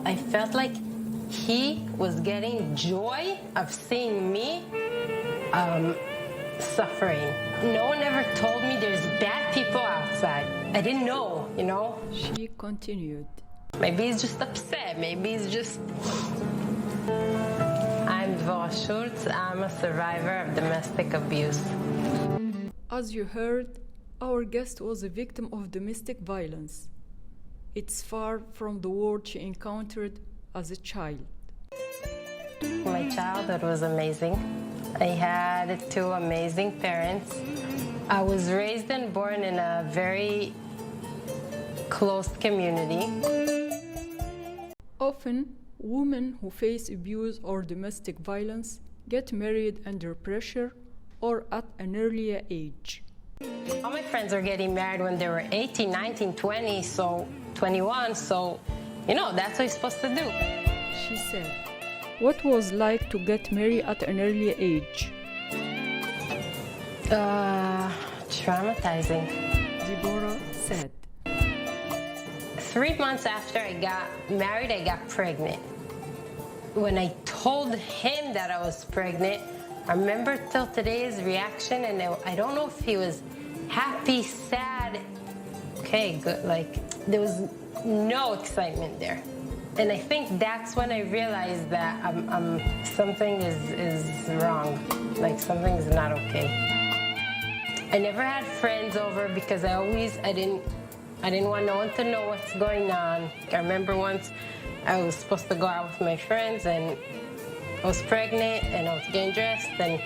I felt like he was getting joy of seeing me suffering. No one ever told me there's bad people outside. I didn't know, you know? She continued. Maybe he's just upset. Maybe he's just... I'm Dvorah Schultz. I'm a survivor of domestic abuse. As you heard, our guest was a victim of domestic violence. It's far from the world she encountered as a child. My childhood was amazing. I had two amazing parents. I was raised and born in a very closed community. Often, women who face abuse or domestic violence get married under pressure or at an earlier age. All my friends are getting married when they were 18, 19, 20, so 21, so, you know, that's what you're supposed to do. She said, what was like to get married at an earlier age? Traumatizing. Deborah said. 3 months after I got married, I got pregnant. When I told him that I was pregnant, I remember till today his reaction, and I don't know if he was happy, sad, okay, good, like, there was no excitement there. And I think that's when I realized that something is wrong, like something's not okay. I never had friends over because I didn't want no one to know what's going on. I remember once I was supposed to go out with my friends and I was pregnant and I was getting dressed and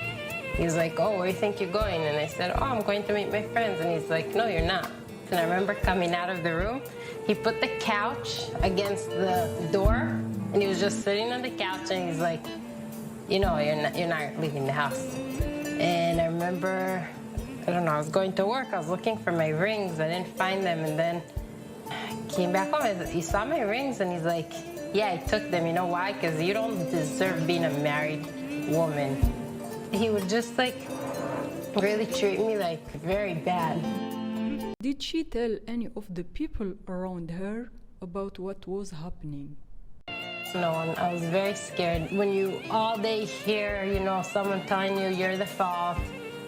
he was like, oh, where do you think you're going? And I said, oh, I'm going to meet my friends. And he's like, no, you're not. And I remember coming out of the room, he put the couch against the door and he was just sitting on the couch and he's like, you know, you're not leaving the house. And I remember, I don't know, I was going to work, I was looking for my rings, I didn't find them, and then I came back home, I said, you saw my rings? And he's like, yeah, I took them. You know why? Because you don't deserve being a married woman. He would just like really treat me like very bad. Did she tell any of the people around her about what was happening? No, I was very scared. When you all day hear, you know, someone telling you you're the fault,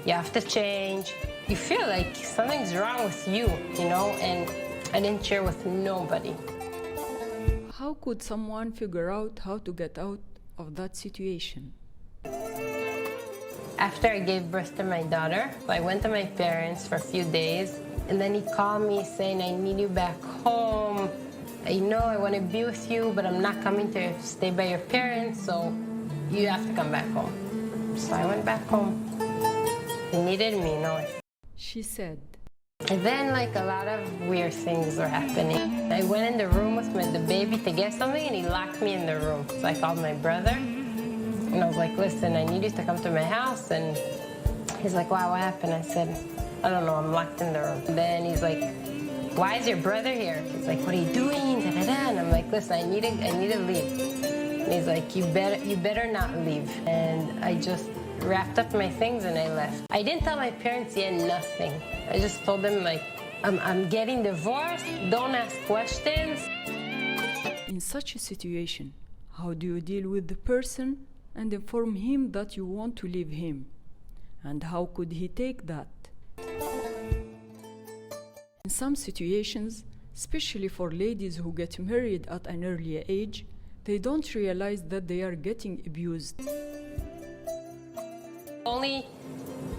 you have to change, you feel like something's wrong with you, you know, and I didn't share with nobody. How could someone figure out how to get out of that situation? After I gave birth to my daughter, I went to my parents for a few days, and then he called me saying, I need you back home. I know I want to be with you, but I'm not coming to stay by your parents, so you have to come back home. So I went back home. He needed me, you know. She said. And then, like, a lot of weird things were happening. I went in the room with the baby to get something, and he locked me in the room. So I called my brother, and I was like, listen, I need you to come to my house. And he's like, wow, what happened? I said, I don't know, I'm locked in the room. And then he's like, why is your brother here? He's like, what are you doing? Da, da, da. And I'm like, listen, I need to leave. And he's like, you better not leave. And I just wrapped up my things and I left. I didn't tell my parents yet nothing. I just told them, like, I'm getting divorced, don't ask questions. In such a situation, how do you deal with the person and inform him that you want to leave him? And how could he take that? In some situations, especially for ladies who get married at an earlier age, they don't realize that they are getting abused. Only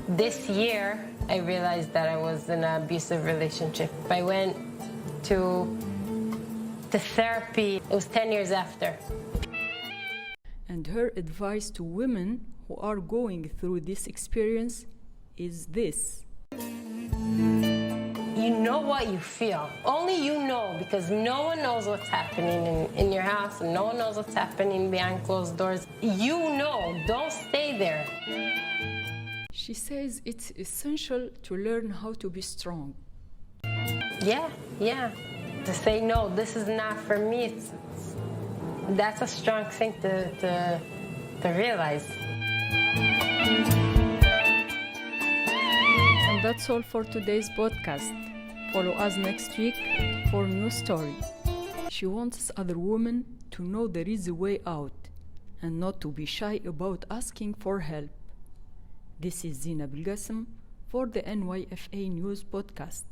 this year, I realized that I was in an abusive relationship. I went to therapy. It was 10 years after. And her advice to women who are going through this experience is this. You know what you feel. Only you know, because no one knows what's happening in your house, and no one knows what's happening behind closed doors. You know, don't stay there. She says it's essential to learn how to be strong. Yeah. To say, no, this is not for me, that's a strong thing to realize. And that's all for today's podcast. Follow us next week for a new story. She wants other women to know there is a way out and not to be shy about asking for help. This is Zina Belgasem for the NYFA News Podcast.